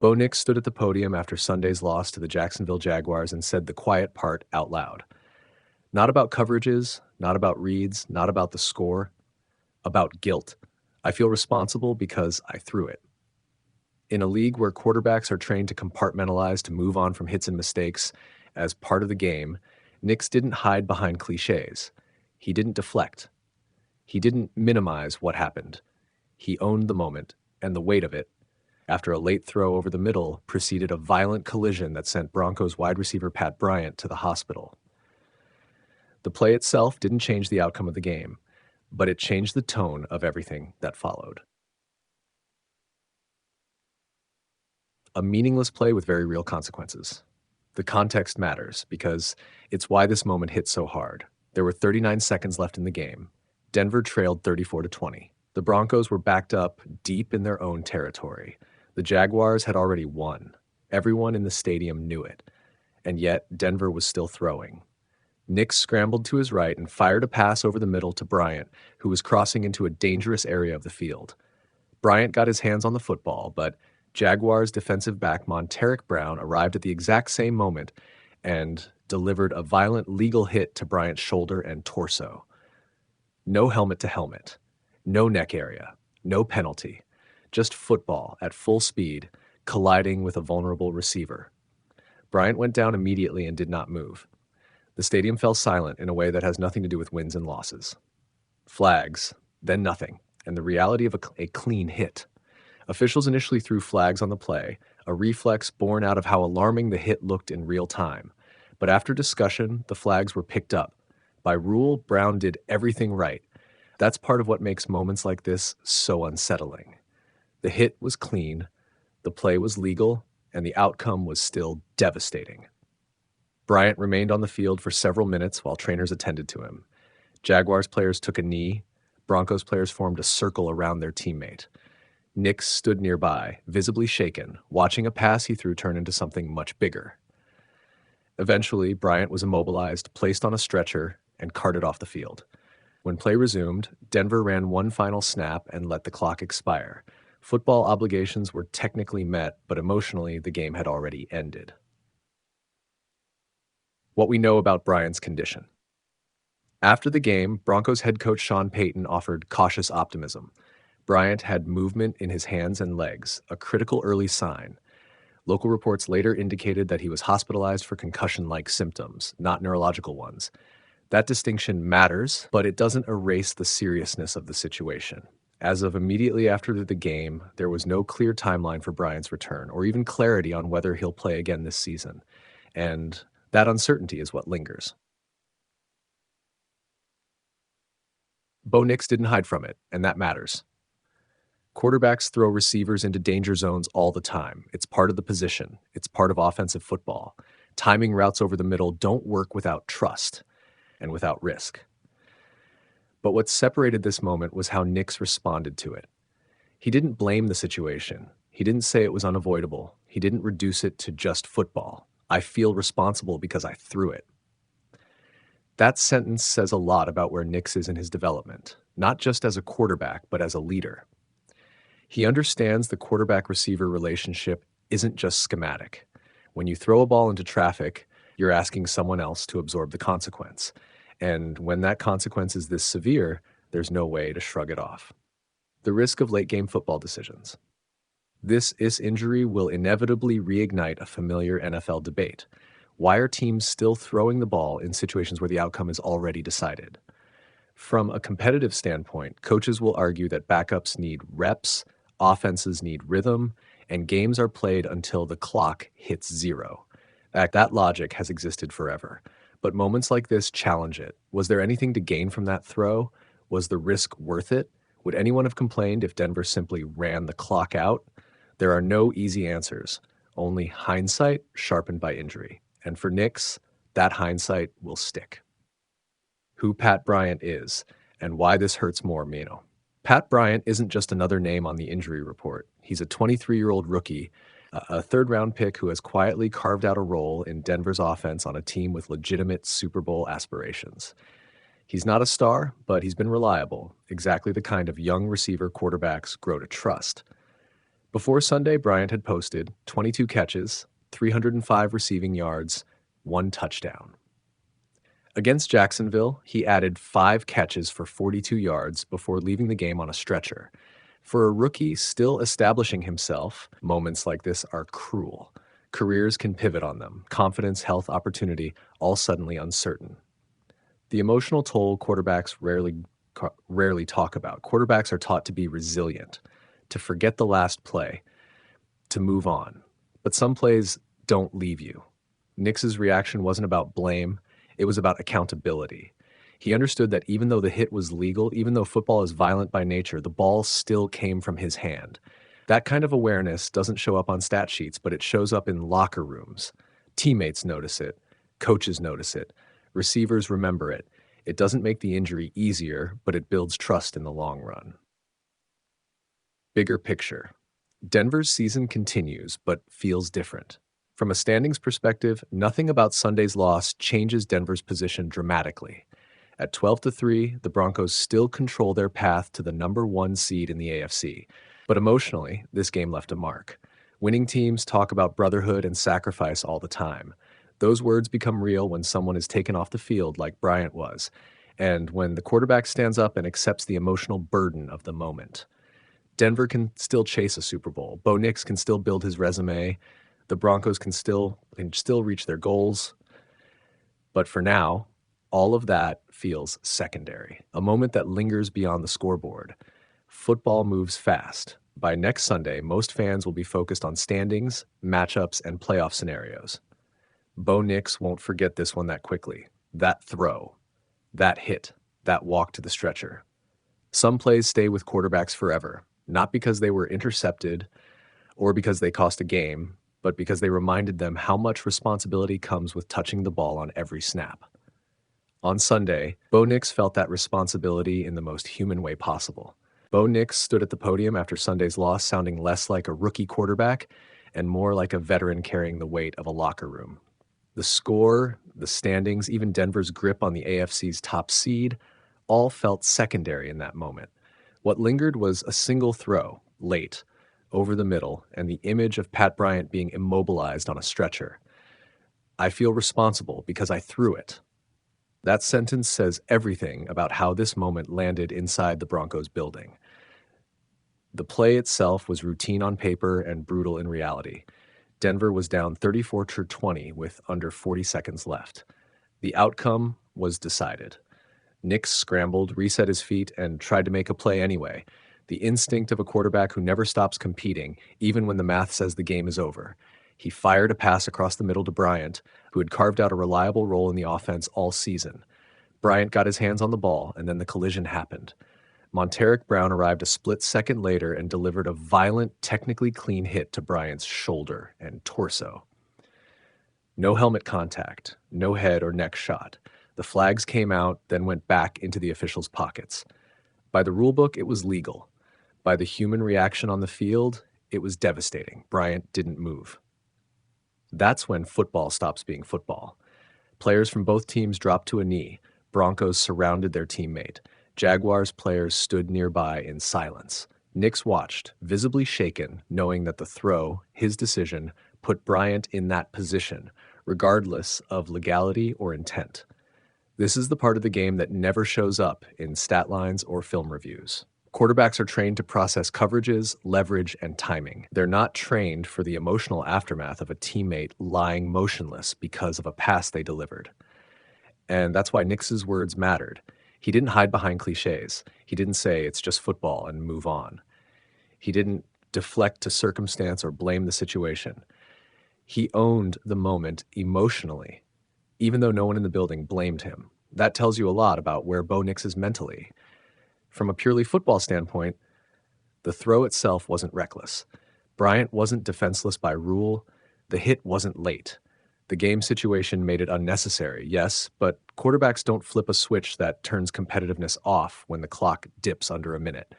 Bo Nix stood at the podium after Sunday's loss to the Jacksonville Jaguars and said the quiet part out loud. Not about coverages, not about reads, not about the score, about guilt. I feel responsible because I threw it. In a league where quarterbacks are trained to compartmentalize to move on from hits and mistakes as part of the game, Nix didn't hide behind cliches. He didn't deflect. He didn't minimize what happened. He owned the moment and the weight of it. After a late throw over the middle preceded a violent collision that sent Broncos wide receiver Pat Bryant to the hospital. The play itself didn't change the outcome of the game, but it changed the tone of everything that followed. A meaningless play with very real consequences. The context matters because it's why this moment hit so hard. There were 39 seconds left in the game. Denver trailed 34-20. The Broncos were backed up deep in their own territory. The Jaguars had already won. Everyone in the stadium knew it. And yet, Denver was still throwing. Nix scrambled to his right and fired a pass over the middle to Bryant, who was crossing into a dangerous area of the field. Bryant got his hands on the football, but Jaguars defensive back Monteric Brown arrived at the exact same moment and delivered a violent legal hit to Bryant's shoulder and torso. No helmet to helmet, no neck area, no penalty, just football at full speed, colliding with a vulnerable receiver. Bryant went down immediately and did not move. The stadium fell silent in a way that has nothing to do with wins and losses. Flags, then nothing, and the reality of a clean hit. Officials initially threw flags on the play, a reflex born out of how alarming the hit looked in real time. But after discussion, the flags were picked up. By rule, Brown did everything right. That's part of what makes moments like this so unsettling. The hit was clean, the play was legal, and the outcome was still devastating. Bryant remained on the field for several minutes while trainers attended to him. Jaguars players took a knee. Broncos players formed a circle around their teammate. Nix stood nearby, visibly shaken, watching a pass he threw turn into something much bigger. Eventually, Bryant was immobilized, placed on a stretcher, and carted off the field. When play resumed, Denver ran one final snap and let the clock expire. Football obligations were technically met, but emotionally, the game had already ended. What we know about Bryant's condition. After the game, Broncos head coach Sean Payton offered cautious optimism. Bryant had movement in his hands and legs, a critical early sign. Local reports later indicated that he was hospitalized for concussion-like symptoms, not neurological ones. That distinction matters, but it doesn't erase the seriousness of the situation. As of immediately after the game, there was no clear timeline for Bryant's return, or even clarity on whether he'll play again this season. And that uncertainty is what lingers. Bo Nix didn't hide from it, and that matters. Quarterbacks throw receivers into danger zones all the time. It's part of the position. It's part of offensive football. Timing routes over the middle don't work without trust and without risk. But what separated this moment was how Nix responded to it. He didn't blame the situation. He didn't say it was unavoidable. He didn't reduce it to just football. I feel responsible because I threw it. That sentence says a lot about where Nix is in his development, not just as a quarterback, but as a leader. He understands the quarterback-receiver relationship isn't just schematic. When you throw a ball into traffic, you're asking someone else to absorb the consequence. And when that consequence is this severe, there's no way to shrug it off. The risk of late-game football decisions. This injury will inevitably reignite a familiar NFL debate. Why are teams still throwing the ball in situations where the outcome is already decided? From a competitive standpoint, coaches will argue that backups need reps, offenses need rhythm, and games are played until the clock hits zero. That logic has existed forever. But moments like this challenge it. Was there anything to gain from that throw? Was the risk worth it? Would anyone have complained if Denver simply ran the clock out? There are no easy answers, only hindsight sharpened by injury. And for Nix, that hindsight will stick. Who Pat Bryant is, and why this hurts more, Mino. Pat Bryant isn't just another name on the injury report. He's a 23-year-old rookie, a third-round pick who has quietly carved out a role in Denver's offense on a team with legitimate Super Bowl aspirations. He's not a star, but he's been reliable, exactly the kind of young receiver quarterbacks grow to trust. Before Sunday, Bryant had posted 22 catches, 305 receiving yards, 1 touchdown. Against Jacksonville, he added 5 catches for 42 yards before leaving the game on a stretcher. For a rookie still establishing himself, moments like this are cruel. Careers can pivot on them. Confidence, health, opportunity, all suddenly uncertain. The emotional toll quarterbacks rarely talk about. Quarterbacks are taught to be resilient, to forget the last play, to move on. But some plays don't leave you. Nix's reaction wasn't about blame, it was about accountability. He understood that even though the hit was legal, even though football is violent by nature, the ball still came from his hand. That kind of awareness doesn't show up on stat sheets, but it shows up in locker rooms. Teammates notice it, coaches notice it, receivers remember it. It doesn't make the injury easier, but it builds trust in the long run. Bigger picture. Denver's season continues, but feels different. From a standings perspective, nothing about Sunday's loss changes Denver's position dramatically. At 12-3, the Broncos still control their path to the number 1 seed in the AFC. But emotionally, this game left a mark. Winning teams talk about brotherhood and sacrifice all the time. Those words become real when someone is taken off the field like Bryant was, and when the quarterback stands up and accepts the emotional burden of the moment. Denver can still chase a Super Bowl. Bo Nix can still build his resume. The Broncos can still reach their goals. But for now, all of that feels secondary, a moment that lingers beyond the scoreboard. Football moves fast. By next Sunday, most fans will be focused on standings, matchups, and playoff scenarios. Bo Nix won't forget this one that quickly. That throw, that hit, that walk to the stretcher. Some plays stay with quarterbacks forever, not because they were intercepted or because they cost a game, but because they reminded them how much responsibility comes with touching the ball on every snap. On Sunday, Bo Nix felt that responsibility in the most human way possible. Bo Nix stood at the podium after Sunday's loss sounding less like a rookie quarterback and more like a veteran carrying the weight of a locker room. The score, the standings, even Denver's grip on the AFC's top seed, all felt secondary in that moment. What lingered was a single throw, late, over the middle, and the image of Pat Bryant being immobilized on a stretcher. I feel responsible because I threw it. That sentence says everything about how this moment landed inside the Broncos building. The play itself was routine on paper and brutal in reality. Denver was down 34-20 with under 40 seconds left. The outcome was decided. Nix scrambled, reset his feet, and tried to make a play anyway. The instinct of a quarterback who never stops competing, even when the math says the game is over. He fired a pass across the middle to Bryant, who had carved out a reliable role in the offense all season. Bryant got his hands on the ball, and then the collision happened. Monteric Brown arrived a split second later and delivered a violent, technically clean hit to Bryant's shoulder and torso. No helmet contact, no head or neck shot. The flags came out, then went back into the officials' pockets. By the rulebook, it was legal. By the human reaction on the field, it was devastating. Bryant didn't move. That's when football stops being football. Players from both teams dropped to a knee. Broncos surrounded their teammate. Jaguars players stood nearby in silence. Nix watched, visibly shaken, knowing that the throw, his decision, put Bryant in that position, regardless of legality or intent. This is the part of the game that never shows up in stat lines or film reviews. Quarterbacks are trained to process coverages, leverage, and timing. They're not trained for the emotional aftermath of a teammate lying motionless because of a pass they delivered. And that's why Nix's words mattered. He didn't hide behind cliches. He didn't say it's just football and move on. He didn't deflect to circumstance or blame the situation. He owned the moment emotionally, even though no one in the building blamed him. That tells you a lot about where Bo Nix is mentally. From a purely football standpoint, the throw itself wasn't reckless. Bryant wasn't defenseless by rule. The hit wasn't late. The game situation made it unnecessary, yes, but quarterbacks don't flip a switch that turns competitiveness off when the clock dips under a minute.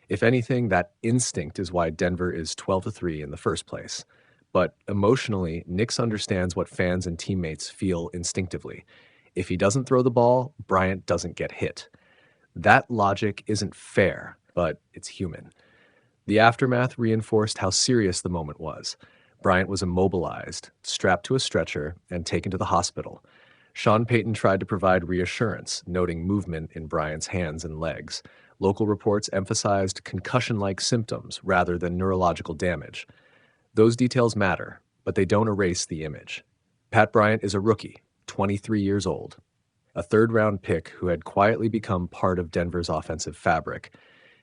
If anything, that instinct is why Denver is 12-3 in the first place. But emotionally, Nix understands what fans and teammates feel instinctively. If he doesn't throw the ball, Bryant doesn't get hit. That logic isn't fair, but it's human. The aftermath reinforced how serious the moment was. Bryant was immobilized, strapped to a stretcher, and taken to the hospital. Sean Payton tried to provide reassurance, noting movement in Bryant's hands and legs. Local reports emphasized concussion-like symptoms rather than neurological damage. Those details matter, but they don't erase the image. Pat Bryant is a rookie, 23 years old, a third-round pick who had quietly become part of Denver's offensive fabric.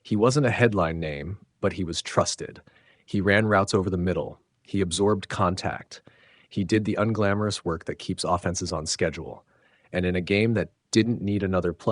He wasn't a headline name, but he was trusted. He ran routes over the middle. He absorbed contact. He did the unglamorous work that keeps offenses on schedule. And in a game that didn't need another play,